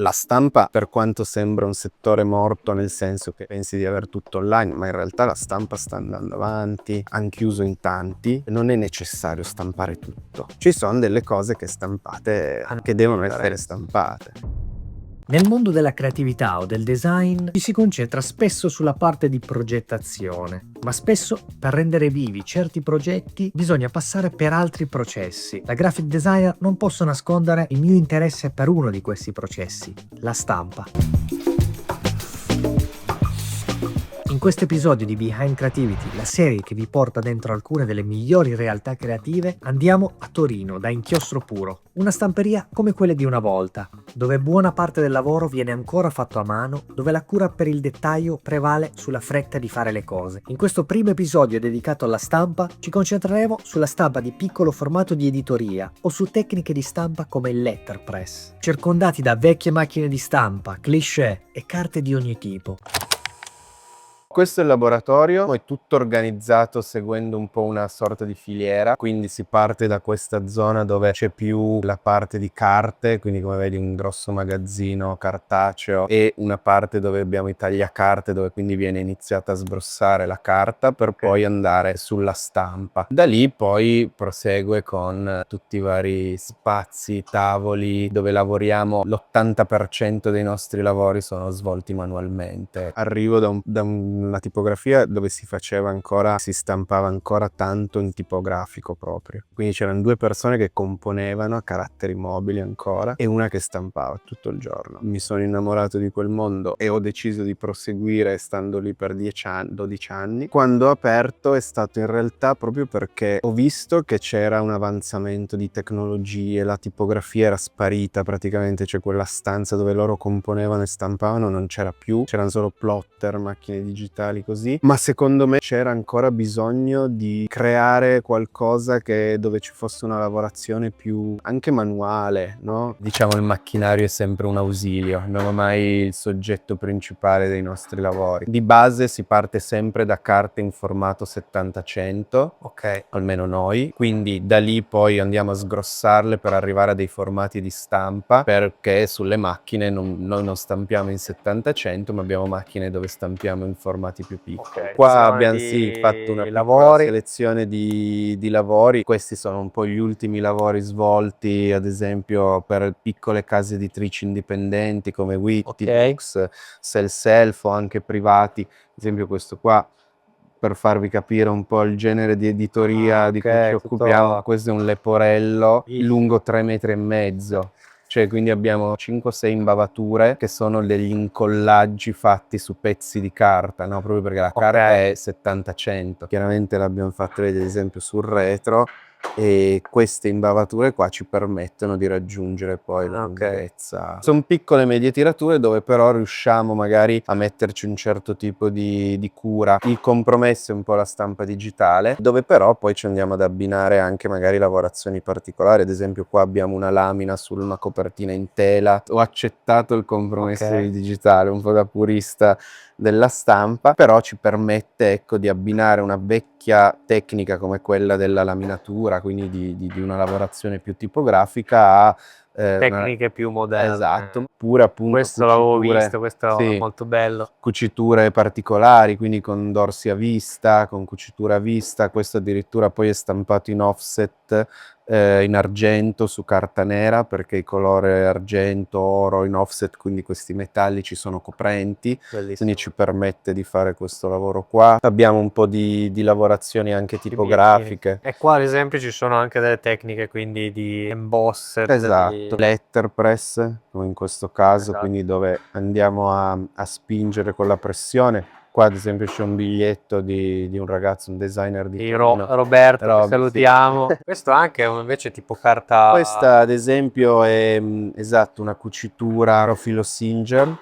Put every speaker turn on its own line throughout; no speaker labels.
La stampa, per quanto sembra un settore morto, nel senso che pensi di aver tutto online, ma in realtà la stampa sta andando avanti, han chiuso in tanti, non è necessario stampare tutto. Ci sono delle cose che che devono essere stampate.
Nel mondo della creatività o del design ci si concentra spesso sulla parte di progettazione, ma spesso per rendere vivi certi progetti bisogna passare per altri processi. Da graphic designer non posso nascondere il mio interesse per uno di questi processi, la stampa. In questo episodio di Behind Creativity, la serie che vi porta dentro alcune delle migliori realtà creative, andiamo a Torino, da Inchiostro Puro, una stamperia come quelle di una volta, dove buona parte del lavoro viene ancora fatto a mano, dove la cura per il dettaglio prevale sulla fretta di fare le cose. In questo primo episodio dedicato alla stampa, ci concentreremo sulla stampa di piccolo formato di editoria o su tecniche di stampa come il letterpress, circondati da vecchie macchine di stampa, cliché e carte di ogni tipo.
Questo è il laboratorio, è tutto organizzato seguendo un po' una sorta di filiera, quindi si parte da questa zona dove c'è più la parte di carte, quindi come vedi un grosso magazzino cartaceo, e una parte dove abbiamo i tagliacarte, dove quindi viene iniziata a sbrossare la carta per poi andare sulla stampa. Da lì poi prosegue con tutti i vari spazi, tavoli, dove lavoriamo. L'80% dei nostri lavori sono svolti manualmente. Arrivo da una tipografia dove si stampava ancora tanto in tipografico proprio. Quindi c'erano 2 persone che componevano a caratteri mobili ancora e una che stampava tutto il giorno. Mi sono innamorato di quel mondo e ho deciso di proseguire stando lì per 12 anni. Quando ho aperto è stato in realtà proprio perché ho visto che c'era un avanzamento di tecnologie, la tipografia era sparita praticamente, cioè quella stanza dove loro componevano e stampavano non c'era più, c'erano solo plotter, macchine digitali così, ma secondo me c'era ancora bisogno di creare qualcosa dove ci fosse una lavorazione più anche manuale, no? Diciamo il macchinario è sempre un ausilio, non è mai il soggetto principale dei nostri lavori. Di base si parte sempre da carte in formato 70-100, ok, almeno noi, quindi da lì poi andiamo a sgrossarle per arrivare a dei formati di stampa, perché sulle macchine noi non stampiamo in 70-100, ma abbiamo macchine dove stampiamo in formati più piccoli. Qua abbiamo fatto una piccola selezione di lavori. Questi sono un po' gli ultimi lavori svolti, ad esempio per piccole case editrici indipendenti come Witty, Books, Sell Self, o anche privati. Ad esempio questo qua, per farvi capire un po' il genere di editoria di cui ci occupiamo, questo è un leporello lungo 3,5 metri. Cioè, quindi abbiamo 5-6 imbavature che sono degli incollaggi fatti su pezzi di carta, no? Proprio perché la carta è 70-100. Chiaramente l'abbiamo fatta vedere, ad esempio, sul retro, e queste imbavature qua ci permettono di raggiungere poi la lunghezza. Sono piccole medie tirature dove però riusciamo magari a metterci un certo tipo di cura. Il compromesso è un po' la stampa digitale, dove però poi ci andiamo ad abbinare anche magari lavorazioni particolari. Ad esempio qua abbiamo una lamina su una copertina in tela. Ho accettato il compromesso di digitale, un po' da purista della stampa, però ci permette, ecco, di abbinare una vecchia tecnica come quella della laminatura, quindi di una lavorazione più tipografica, a tecniche più moderne. Esatto, pure appunto
Questo l'avevo visto, questo è molto bello.
Cuciture particolari, quindi con dorsi a vista, con cucitura a vista. Questo addirittura poi è stampato in offset, in argento su carta nera, perché il colore argento, oro in offset, quindi questi metallici sono coprenti.
Bellissimo.
Quindi ci permette di fare questo lavoro qua. Abbiamo un po' di lavorazioni anche tipografiche.
E qua ad esempio ci sono anche delle tecniche quindi di embosser.
Esatto, letterpress, come in questo caso,
Esatto.
quindi dove andiamo a spingere con la pressione. Qua ad esempio c'è un biglietto di un ragazzo, un designer di Torino.
Roberto, che
Rob,
salutiamo.
sì.
Questo anche è invece tipo carta.
Questa ad esempio è esatto, una cucitura profilo Singer,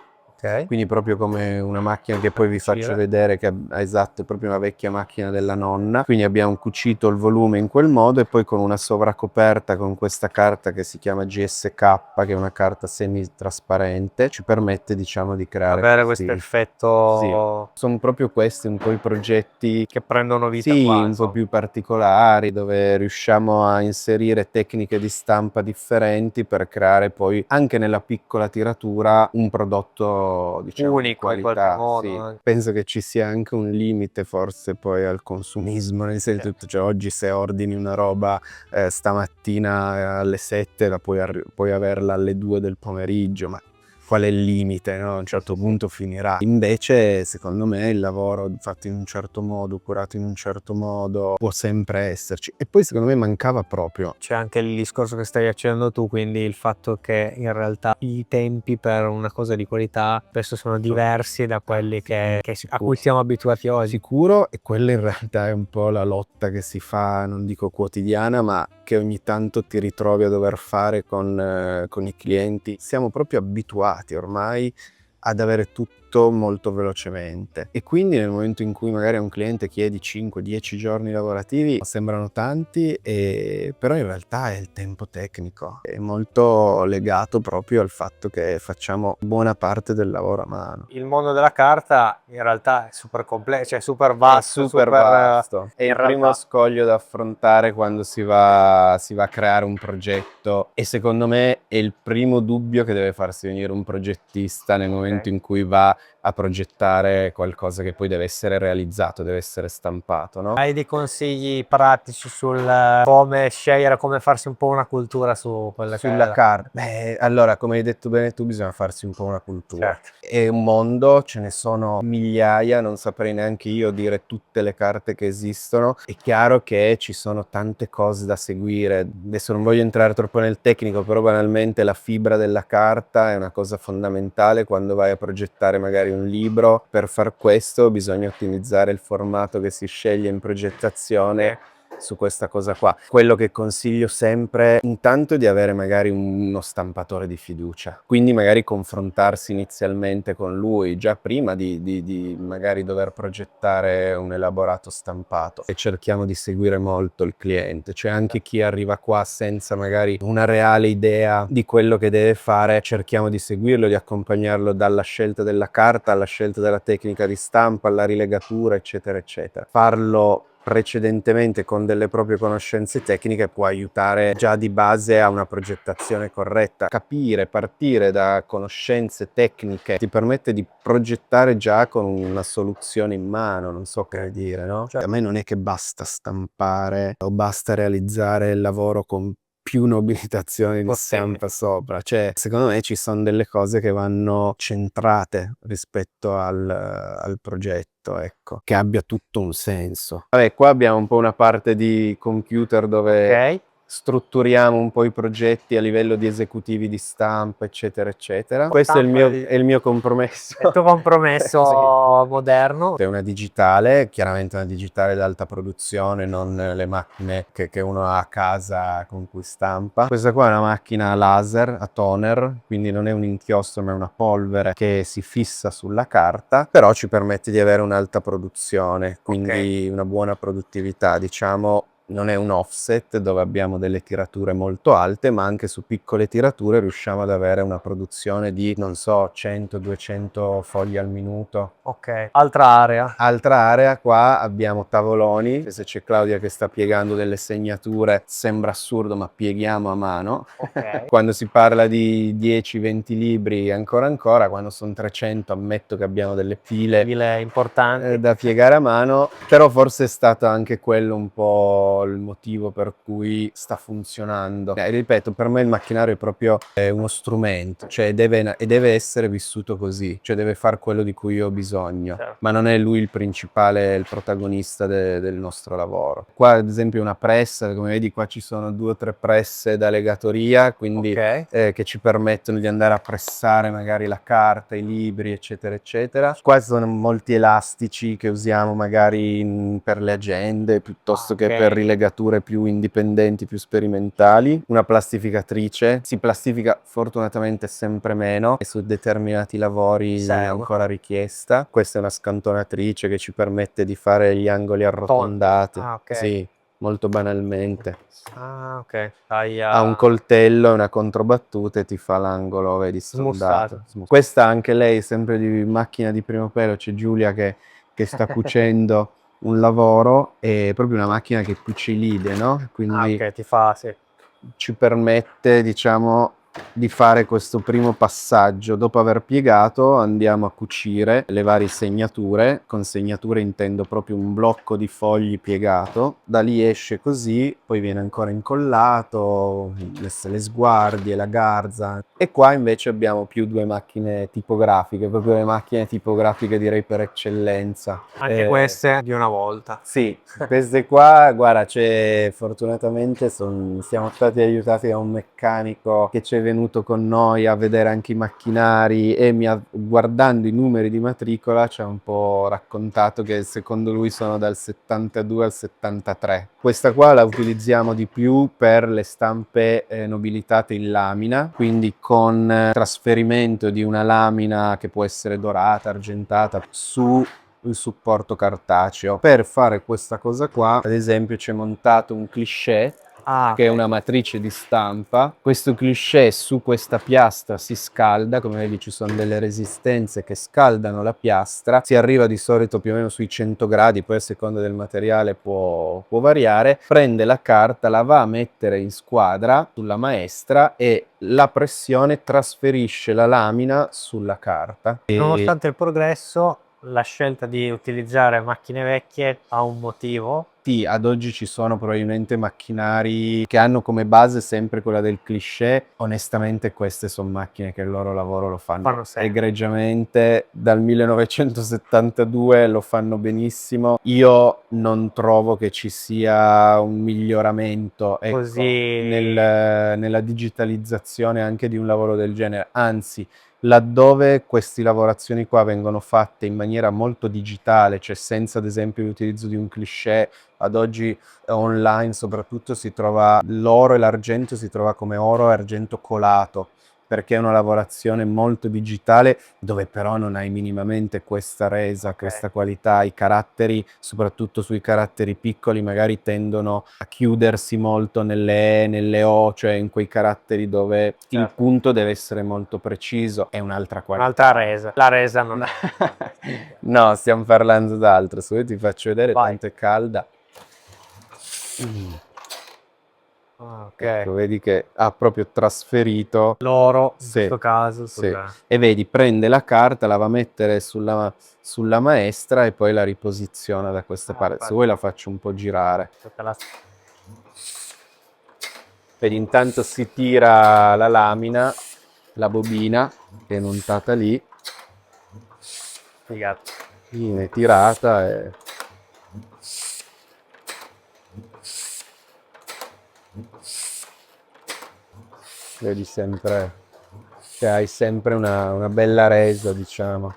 Ok.
Quindi proprio come una macchina che poi vi faccio
Cucire.
vedere, che esatto, è proprio una vecchia macchina della nonna. Quindi abbiamo cucito il volume in quel modo e poi con una sovracoperta con questa carta che si chiama GSK, che è una carta semi-trasparente, ci permette, diciamo, di creare
Avere questo
questi... Sì,
effetto
sono proprio questi un po' i progetti,
che prendono vita
sì,
qua,
un po'
insomma.
più particolari, dove riusciamo a inserire tecniche di stampa differenti per creare poi anche nella piccola tiratura un prodotto, diciamo, di
Unico in qualche
qualità.
modo
Sì.
anche.
Penso che ci sia anche un limite forse poi al consumismo, nel senso, cioè oggi se ordini una roba stamattina alle 7 la puoi averla alle 2 del pomeriggio, ma qual è il limite, no? A un certo punto finirà. Invece, secondo me, il lavoro fatto in un certo modo, curato in un certo modo, può sempre esserci. E poi, secondo me, mancava proprio.
C'è anche il discorso che stai accennando tu, quindi il fatto che in realtà i tempi per una cosa di qualità spesso sono diversi da quelli a cui siamo abituati oggi.
Sicuro, e quella in realtà è un po' la lotta che si fa, non dico quotidiana, ma che ogni tanto ti ritrovi a dover fare con i clienti. Siamo proprio abituati ormai ad avere tutto molto velocemente e quindi nel momento in cui magari a un cliente chiedi 5-10 giorni lavorativi sembrano tanti, però in realtà è il tempo tecnico, è molto legato proprio al fatto che facciamo buona parte del lavoro a mano.
Il mondo della carta in realtà è super complesso, cioè super
È
vasto,
super vasto. È
in
il primo
realtà
scoglio da affrontare quando si va a creare un progetto e secondo me è il primo dubbio che deve farsi venire un progettista nel momento in cui va a progettare qualcosa che poi deve essere realizzato, deve essere stampato, no?
hai dei consigli pratici sul come scegliere, come farsi un po' una cultura su quella che
Sulla
è
carta. Beh, allora, come hai detto bene tu, bisogna farsi un po' una cultura.
certo.
È un mondo, ce ne sono migliaia, non saprei neanche io dire tutte le carte che esistono. È chiaro che ci sono tante cose da seguire. Adesso non voglio entrare troppo nel tecnico, però banalmente la fibra della carta è una cosa fondamentale quando vai a progettare magari un libro. Per far questo bisogna ottimizzare il formato che si sceglie in progettazione su questa cosa qua. Quello che consiglio sempre intanto è di avere magari uno stampatore di fiducia, quindi magari confrontarsi inizialmente con lui già prima di magari dover progettare un elaborato stampato, e cerchiamo di seguire molto il cliente, cioè anche chi arriva qua senza magari una reale idea di quello che deve fare, cerchiamo di seguirlo, di accompagnarlo dalla scelta della carta alla scelta della tecnica di stampa, alla rilegatura, eccetera eccetera. Farlo precedentemente con delle proprie conoscenze tecniche può aiutare già di base a una progettazione corretta. Capire, partire da conoscenze tecniche ti permette di progettare già con una soluzione in mano, non so come dire, no? Cioè, a me non è che basta stampare o basta realizzare il lavoro con più nobilitazione di stampa sopra, cioè secondo me ci sono delle cose che vanno centrate rispetto al progetto, ecco, che abbia tutto un senso. Vabbè, qua abbiamo un po' una parte di computer dove
Ok.
strutturiamo un po' i progetti a livello di esecutivi di stampa, eccetera, eccetera. Questo è
Stampa
il mio compromesso.
è il tuo compromesso
Sì.
moderno.
È una digitale, chiaramente una digitale d'alta produzione, non le macchine che uno ha a casa con cui stampa. Questa qua è una macchina laser a toner, quindi non è un inchiostro ma è una polvere che si fissa sulla carta, però ci permette di avere un'alta produzione, quindi una buona produttività, diciamo. Non è un offset dove abbiamo delle tirature molto alte, ma anche su piccole tirature riusciamo ad avere una produzione di, non so, 100-200 fogli al minuto.
Ok, altra area.
Altra area, qua abbiamo tavoloni, se c'è Claudia che sta piegando delle segnature, sembra assurdo ma pieghiamo a mano.
Ok.
Quando si parla di 10-20 libri ancora, quando sono 300 ammetto che abbiamo delle pile
Importanti.
da piegare a mano, però forse è stato anche quello un po' il motivo per cui sta funzionando. Ripeto, per me il macchinario è proprio uno strumento, cioè deve essere vissuto così, cioè deve fare quello di cui io ho bisogno,
Certo.
ma non è lui il principale, il protagonista del nostro lavoro. Qua ad esempio una pressa, come vedi qua ci sono 2 o 3 presse da legatoria, quindi che ci permettono di andare a pressare magari la carta, i libri, eccetera eccetera. Qua sono molti elastici che usiamo magari per le agende piuttosto che per rilegature più indipendenti, più sperimentali, una plastificatrice, si plastifica fortunatamente sempre meno e su determinati lavori è
Serve.
ancora richiesta. Questa è una scantonatrice che ci permette di fare gli angoli arrotondati.
Ah, ok.
Sì, molto banalmente.
Ah, ok. Dai,
Ha un coltello e una controbattuta e ti fa l'angolo, vedi,
Smussato.
sfondato. Questa anche lei, sempre di macchina di primo pelo, c'è Giulia che sta cucendo un lavoro, è proprio una macchina che cuce lide, no? Quindi
ok, ti fa, sì.
ci permette, diciamo, di fare questo primo passaggio. Dopo aver piegato andiamo a cucire le varie segnature. Con segnature intendo proprio un blocco di fogli piegato. Da lì esce così, poi viene ancora incollato, le sguardie, la garza. E qua invece abbiamo più due macchine tipografiche, proprio le macchine tipografiche direi per eccellenza.
Anche queste di una volta.
Sì, queste qua, guarda, fortunatamente siamo stati aiutati da un meccanico che ci è venuto con noi a vedere anche i macchinari e guardando i numeri di matricola ci ha un po' raccontato che secondo lui sono dal 72 al 73. Questa qua la utilizziamo di più per le stampe nobilitate in lamina, quindi con trasferimento di una lamina che può essere dorata, argentata, su il supporto cartaceo. Per fare questa cosa qua, ad esempio, c'è montato un cliché che è una matrice di stampa. Questo cliché su questa piastra si scalda, come vedi ci sono delle resistenze che scaldano la piastra, si arriva di solito più o meno sui 100 gradi, poi a seconda del materiale può variare, prende la carta, la va a mettere in squadra sulla maestra e la pressione trasferisce la lamina sulla carta.
Nonostante il progresso, la scelta di utilizzare macchine vecchie ha un motivo.
Sì, ad oggi ci sono probabilmente macchinari che hanno come base sempre quella del cliché. Onestamente queste sono macchine che il loro lavoro lo fanno egregiamente. Dal 1972 lo fanno benissimo. Io non trovo che ci sia un miglioramento, ecco, nella digitalizzazione anche di un lavoro del genere. Anzi, laddove queste lavorazioni qua vengono fatte in maniera molto digitale, cioè senza ad esempio l'utilizzo di un cliché, ad oggi online soprattutto si trova l'oro e l'argento, si trova come oro e argento colato, perché è una lavorazione molto digitale dove però non hai minimamente questa resa, questa qualità. I caratteri, soprattutto sui caratteri piccoli, magari tendono a chiudersi molto nelle E, nelle O, cioè in quei caratteri dove il punto deve essere molto preciso. È un'altra qualità.
Un'altra resa. La resa non è.
No, stiamo parlando d'altro. Se vuoi ti faccio vedere, tanto è calda.
Ok.
Ecco, vedi che ha proprio trasferito
l'oro in questo caso.
sì. E vedi, prende la carta, la va a mettere sulla maestra e poi la riposiziona da questa parte. Se vuoi la faccio un po' girare. Vedi, intanto si tira la lamina, la bobina che è montata lì. Viene tirata e vedi sempre che hai sempre una bella resa, diciamo.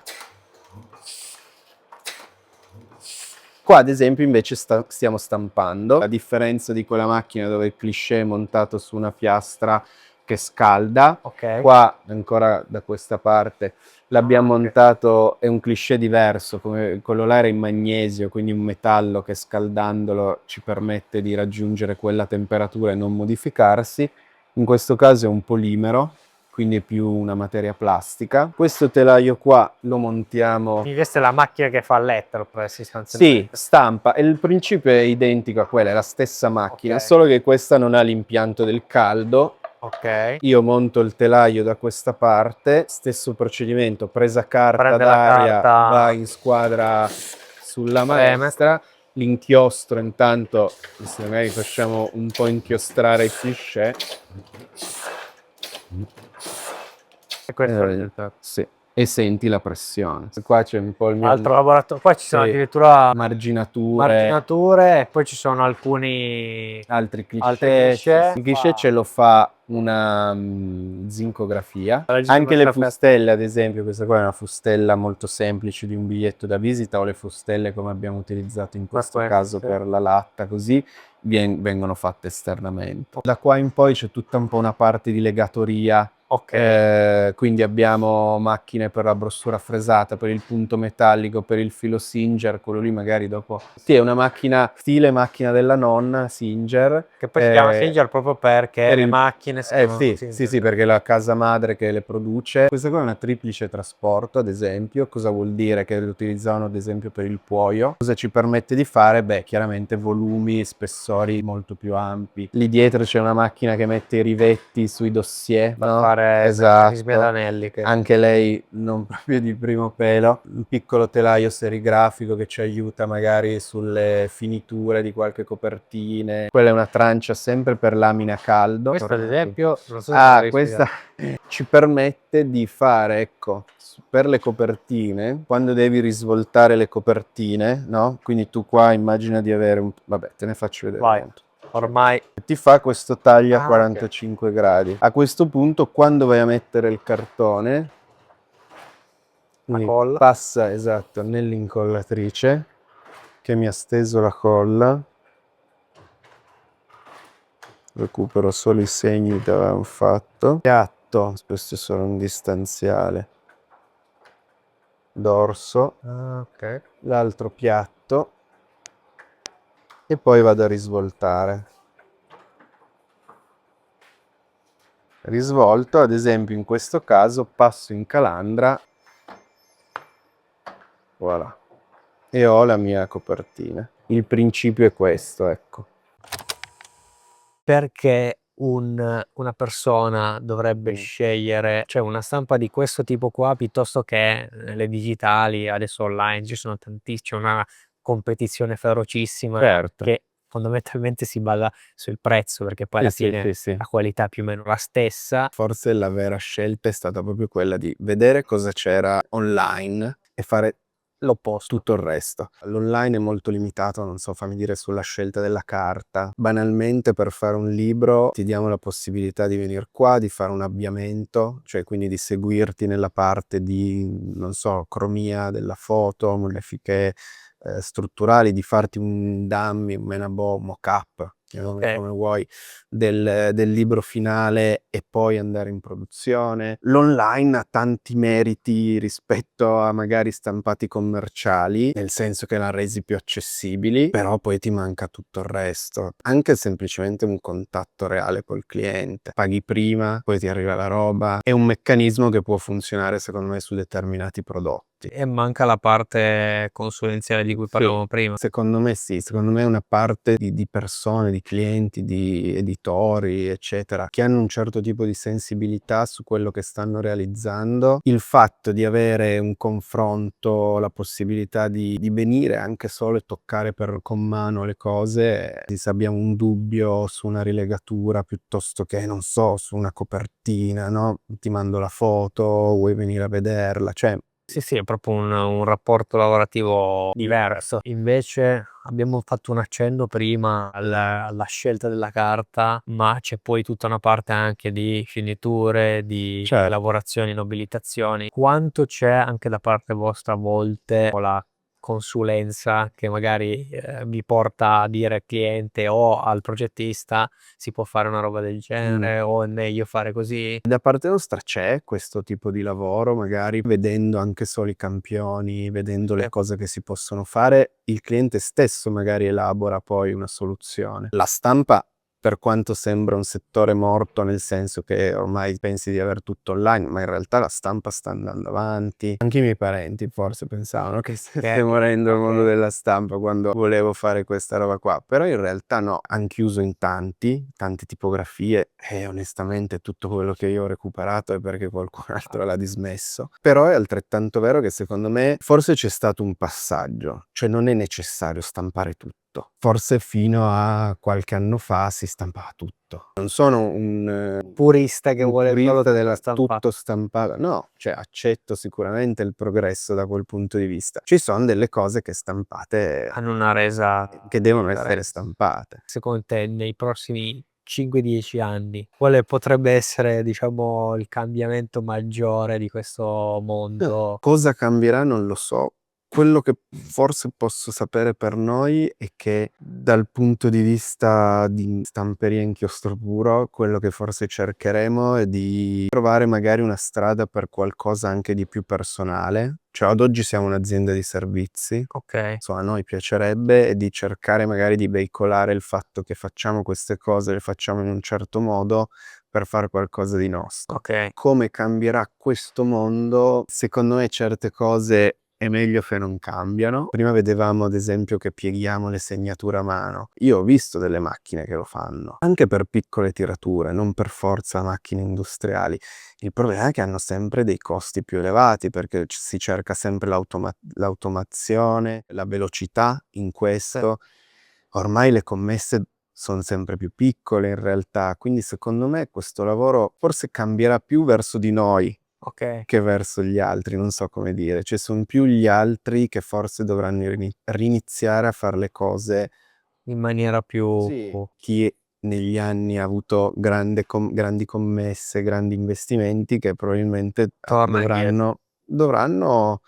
Qua ad esempio invece stiamo stampando, a differenza di quella macchina dove il cliché è montato su una piastra che scalda, qua ancora da questa parte l'abbiamo montato, è un cliché diverso, come quello là era in magnesio, quindi un metallo che scaldandolo ci permette di raggiungere quella temperatura e non modificarsi. In questo caso è un polimero, quindi è più una materia plastica. Questo telaio qua lo montiamo.
Quindi questa è la macchina che fa l'ettero,
Sì, stampa, e il principio è identico a quella, è la stessa macchina, solo che questa non ha l'impianto del caldo. Io monto il telaio da questa parte, stesso procedimento, presa carta d'aria, va in squadra sulla maestra, l'inchiostro intanto, se magari facciamo un po' inchiostrare il cliché.
E questo è il risultato.
Sì. E senti la pressione. Qua c'è un po' il mio
altro laboratorio, poi ci sono addirittura
marginature
e poi ci sono alcuni
altri
cliché.
cliché. Il cliché ce lo fa una zincografia.
Registro
Anche le
perfetto.
fustelle, ad esempio, questa qua è una fustella molto semplice di un biglietto da visita, o le fustelle come abbiamo utilizzato in questo
questo,
caso
sì.
per la latta, così vengono fatte esternamente. Da qua in poi c'è tutta un po' una parte di legatoria.
Ok.
Quindi abbiamo macchine per la brossura fresata, per il punto metallico, per il filo Singer, quello lì magari dopo. Sì, è una macchina stile macchina della nonna, Singer.
Che poi si chiama Singer proprio perché
per
le
il-
macchine si chiamano
sì,
Singer.
sì, sì, perché è la casa madre che le produce. Questa qua è una triplice trasporto, ad esempio. Cosa vuol dire? Che le utilizzavano ad esempio per il cuoio. Cosa ci permette di fare? Beh, chiaramente volumi, spessori molto più ampi. Lì dietro c'è una macchina che mette i rivetti sui dossier,
Per
no?
fare meccanismi ad
Esatto.
anelli. Che...
Anche lei non proprio di primo pelo, un piccolo telaio serigrafico che ci aiuta magari sulle finiture di qualche copertine. Quella è una trancia sempre per lamina a caldo.
Questo ad esempio, non so se
Ah,
devi
questa
spiegare.
ci permette di fare, ecco, per le copertine, quando devi risvoltare le copertine, no? Quindi tu qua immagina di avere un... Vabbè, te ne faccio vedere
Vai,
appunto.
ormai
Ti fa questo taglio a
ok.
45 gradi. A questo punto, quando vai a mettere il cartone,
La
quindi
colla.
passa esatto nell'incollatrice che mi ha steso la colla. Recupero solo i segni che avevamo fatto. Piatto, questo è solo un distanziale. Dorso,
Ok.
l'altro piatto e poi vado a risvoltare. Risvolto, ad esempio in questo caso passo in calandra, voilà, e ho la mia copertina. Il principio è questo, ecco.
Perché una persona dovrebbe scegliere, cioè una stampa di questo tipo qua piuttosto che le digitali, adesso online ci sono tantissime, c'è una competizione ferocissima
Certo.
che fondamentalmente si basa sul prezzo, perché poi alla
Sì, sì,
fine
sì, sì.
la qualità è più o meno la stessa.
Forse la vera scelta è stata proprio quella di vedere cosa c'era online e fare
L'opposto.
tutto il resto. L'online è molto limitato, non so, fammi dire, sulla scelta della carta. Banalmente per fare un libro ti diamo la possibilità di venire qua, di fare un avviamento, cioè quindi di seguirti nella parte di, non so, cromia della foto, modifiche strutturali, di farti un dummy, un menabo, un mock-up,
Ok.
come vuoi, del libro finale e poi andare in produzione. L'online ha tanti meriti rispetto a magari stampati commerciali, nel senso che l'ha resi più accessibili, però poi ti manca tutto il resto. Anche semplicemente un contatto reale col cliente. Paghi prima, poi ti arriva la roba. È un meccanismo che può funzionare secondo me su determinati prodotti.
E manca la parte consulenziale di cui parlavamo prima.
Secondo me sì, secondo me è una parte di persone, di clienti, di editori, eccetera, che hanno un certo tipo di sensibilità su quello che stanno realizzando. Il fatto di avere un confronto, la possibilità di venire anche solo e toccare con mano le cose, se abbiamo un dubbio su una rilegatura piuttosto che, non so, su una copertina, no? Ti mando la foto, vuoi venire a vederla, cioè...
Sì, sì, è proprio un rapporto lavorativo diverso. Invece abbiamo fatto un accenno prima alla scelta della carta, ma c'è poi tutta una parte anche di finiture, di
Certo.
lavorazioni, nobilitazioni. Quanto c'è anche da parte vostra a volte la consulenza che magari vi porta a dire al cliente o al progettista si può fare una roba del genere o è meglio fare così?
Da parte nostra c'è questo tipo di lavoro, magari vedendo anche solo i campioni, vedendo le cose che si possono fare, il cliente stesso magari elabora poi una soluzione. La stampa, per quanto sembra un settore morto, nel senso che ormai pensi di aver tutto online, ma in realtà la stampa sta andando avanti. Anche i miei parenti forse pensavano che stesse morendo il mondo della stampa quando volevo fare questa roba qua, però in realtà no, hanno chiuso in tante tipografie e onestamente tutto quello che io ho recuperato è perché qualcun altro l'ha dismesso. Però è altrettanto vero che secondo me forse c'è stato un passaggio, cioè non è necessario stampare tutto. Forse fino a qualche anno fa si stampava tutto. Non sono un
Purista che
un
vuole solo
purista della
stampare.
tutto stampato, no, cioè accetto sicuramente il progresso da quel punto di vista. Ci sono delle cose che stampate,
Hanno una resa
che devono essere
differente.
stampate.
Secondo te nei prossimi 5-10 anni? Quale potrebbe essere, diciamo, il cambiamento maggiore di questo mondo?
Cosa cambierà non lo so. Quello che forse posso sapere per noi è che dal punto di vista di stamperia inchiostro puro, quello che forse cercheremo è di trovare magari una strada per qualcosa anche di più personale. Cioè ad oggi siamo un'azienda di servizi,
Ok,
insomma a noi piacerebbe di cercare magari di veicolare il fatto che facciamo queste cose, le facciamo in un certo modo per fare qualcosa di nostro.
ok,
Come cambierà questo mondo? Secondo me certe cose è meglio che non cambiano. Prima vedevamo ad esempio che pieghiamo le segnature a mano. Io ho visto delle macchine che lo fanno, anche per piccole tirature, non per forza macchine industriali. Il problema è che hanno sempre dei costi più elevati perché si cerca sempre l'automazione, la velocità in questo. Ormai le commesse sono sempre più piccole in realtà, quindi secondo me questo lavoro forse cambierà più verso di noi
ok.
che verso gli altri, non so come dire. Cioè sono più gli altri che forse dovranno riniziare a fare le cose.
In maniera più...
Sì. Chi negli anni ha avuto grandi commesse, grandi investimenti che probabilmente
Torna indietro.
dovranno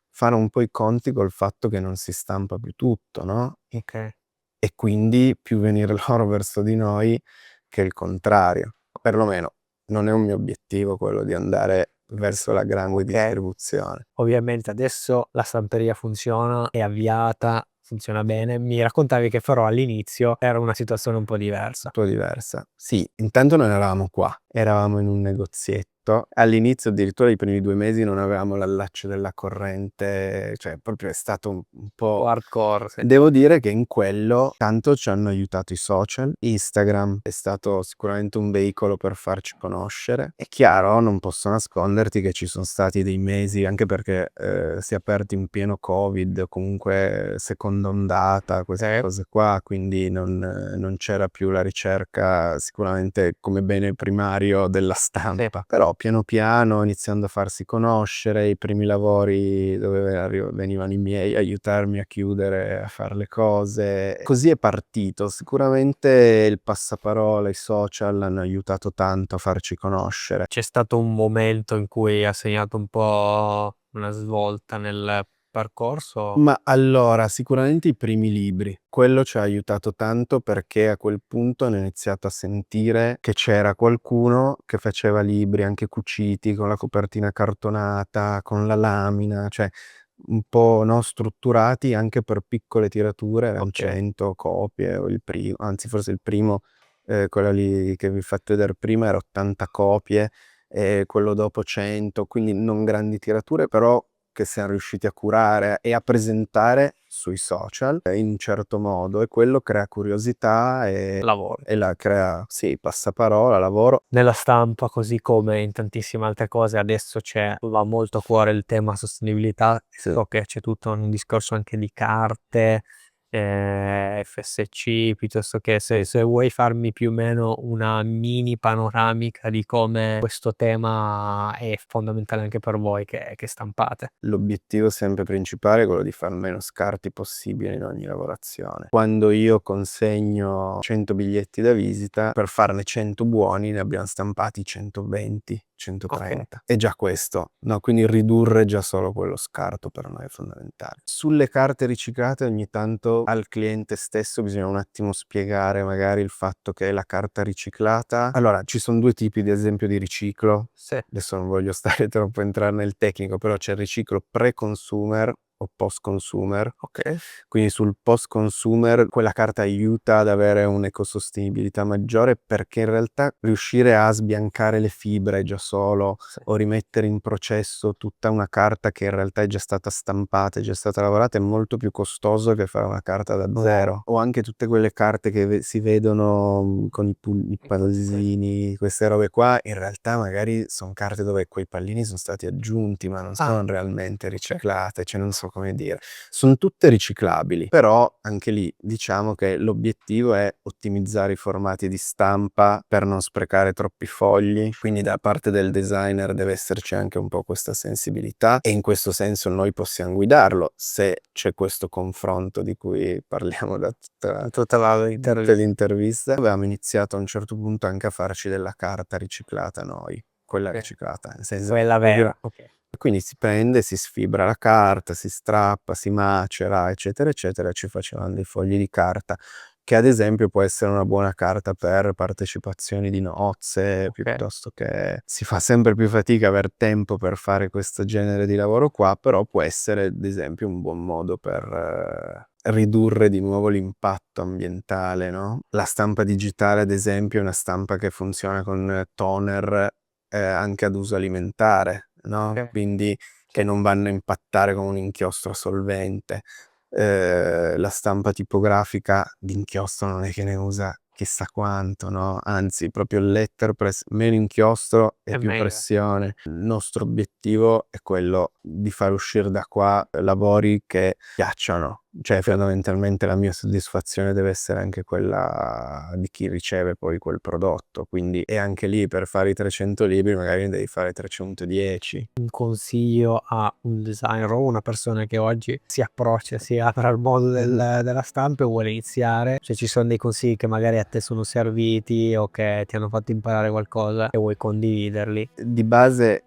fare un po' i conti col fatto che non si stampa più tutto, no?
Ok.
E quindi più venire loro verso di noi che il contrario. Perlomeno non è un mio obiettivo quello di andare verso la grande
Ok.
distribuzione.
Ovviamente adesso la stamperia funziona, è avviata, funziona bene. Mi raccontavi che però all'inizio era una situazione un po' diversa.
Un po' diversa. Sì, intanto non eravamo qua, eravamo in un negozietto. All'inizio, addirittura i primi 2 mesi, non avevamo l'allaccio della corrente, cioè proprio è stato un po'.
Hardcore, sì.
Devo dire che in quello tanto ci hanno aiutato i social. Instagram è stato sicuramente un veicolo per farci conoscere. È chiaro, non posso nasconderti che ci sono stati dei mesi, anche perché si è aperto in pieno Covid, comunque seconda ondata, queste
Sì.
cose qua, quindi non c'era più la ricerca sicuramente come bene primario della stampa. Però piano piano iniziando a farsi conoscere, i primi lavori dove venivano i miei a aiutarmi a chiudere, a fare le cose. Così è partito. Sicuramente il passaparola, i social hanno aiutato tanto a farci conoscere.
C'è stato un momento in cui ha segnato un po' una svolta nel percorso?
Ma allora, sicuramente i primi libri. Quello ci ha aiutato tanto perché a quel punto hanno iniziato a sentire che c'era qualcuno che faceva libri anche cuciti, con la copertina cartonata, con la lamina, cioè un po', no, strutturati anche per piccole tirature, erano
Ok.
100 copie, o il primo, anzi forse il primo, quello lì che vi ho fatto vedere prima era 80 copie, e quello dopo 100, quindi non grandi tirature, però che siamo riusciti a curare e a presentare sui social in un certo modo, e quello crea curiosità
Lavoro.
e la crea, sì, passaparola, lavoro.
Nella stampa, così come in tantissime altre cose, adesso va molto a cuore il tema sostenibilità.
Sì.
So che c'è tutto un discorso anche di carte, FSC, piuttosto che se vuoi farmi più o meno una mini panoramica di come questo tema è fondamentale anche per voi che stampate.
L'obiettivo sempre principale è quello di far meno scarti possibile in ogni lavorazione. Quando io consegno 100 biglietti da visita, per farne 100 buoni ne abbiamo stampati 120, 130. È già questo, no? Quindi ridurre già solo quello scarto per noi è fondamentale. Sulle carte riciclate ogni tanto al cliente stesso bisogna un attimo spiegare magari il fatto che la carta riciclata. Allora, ci sono due tipi di esempio di riciclo.
Sì.
Adesso non voglio stare troppo a entrare nel tecnico, però c'è il riciclo pre-consumer o post-consumer.
Ok.
Quindi sul post-consumer quella carta aiuta ad avere un'ecosostenibilità maggiore, perché in realtà riuscire a sbiancare le fibre già solo,
Sì.
o rimettere in processo tutta una carta che in realtà è già stata stampata, è già stata lavorata, è molto più costoso che fare una carta da zero. O anche tutte quelle carte che si vedono con i pallini, queste robe qua, in realtà magari sono carte dove quei pallini sono stati aggiunti, ma non sono realmente riciclate, cioè non sono so come dire. Sono tutte riciclabili, però anche lì diciamo che l'obiettivo è ottimizzare i formati di stampa per non sprecare troppi fogli, quindi da parte del designer deve esserci anche un po' questa sensibilità e in questo senso noi possiamo guidarlo se c'è questo confronto di cui parliamo da tutta l'intervista. Avevamo iniziato a un certo punto anche a farci della carta riciclata noi, quella riciclata, nel senso
Quella vera, ok.
quindi si prende, si sfibra la carta, si strappa, si macera, eccetera, eccetera, e ci facevamo dei fogli di carta, che ad esempio può essere una buona carta per partecipazioni di nozze, piuttosto che si fa sempre più fatica a aver tempo per fare questo genere di lavoro qua, però può essere ad esempio un buon modo per ridurre di nuovo l'impatto ambientale, no? La stampa digitale, ad esempio, è una stampa che funziona con toner anche ad uso alimentare, no? Quindi che non vanno a impattare con un inchiostro solvente. La stampa tipografica di inchiostro non è che ne usa chissà quanto, no? Anzi, proprio il letterpress, meno inchiostro e più pressione. Il nostro obiettivo è quello di far uscire da qua lavori che piacciono. Cioè, fondamentalmente la mia soddisfazione deve essere anche quella di chi riceve poi quel prodotto. Quindi, e anche lì per fare i 300 libri magari ne devi fare 310.
Un consiglio a un designer o una persona che oggi si approccia, si apre al mondo della stampa e vuole iniziare, se ci sono dei consigli che magari a te sono serviti o che ti hanno fatto imparare qualcosa e vuoi condividerli.
Di base,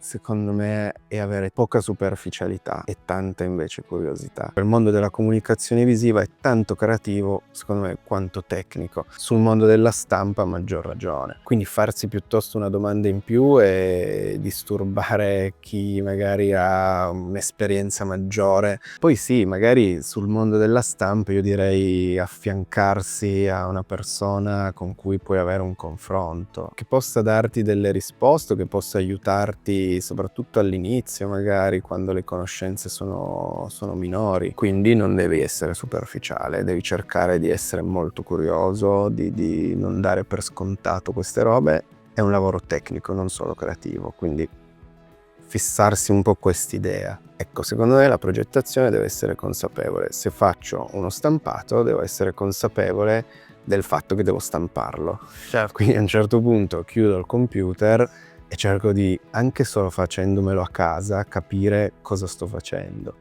secondo me, è avere poca superficialità e tanta invece curiosità. Il mondo della comunicazione visiva è tanto creativo, secondo me, quanto tecnico. Sul mondo della stampa a maggior ragione. Quindi farsi piuttosto una domanda in più e disturbare chi magari ha un'esperienza maggiore. Poi sì, magari sul mondo della stampa io direi affiancarsi a una persona con cui puoi avere un confronto, che possa darti delle risposte, che possa aiutarti soprattutto all'inizio, magari quando le conoscenze sono minori. Quindi non devi essere superficiale, devi cercare di essere molto curioso, di non dare per scontato queste robe. È un lavoro tecnico, non solo creativo, quindi fissarsi un po' quest'idea. Ecco, secondo me la progettazione deve essere consapevole. Se faccio uno stampato, devo essere consapevole del fatto che devo stamparlo.
Certo.
Quindi a un certo punto chiudo il computer e cerco di, anche solo facendomelo a casa, capire cosa sto facendo.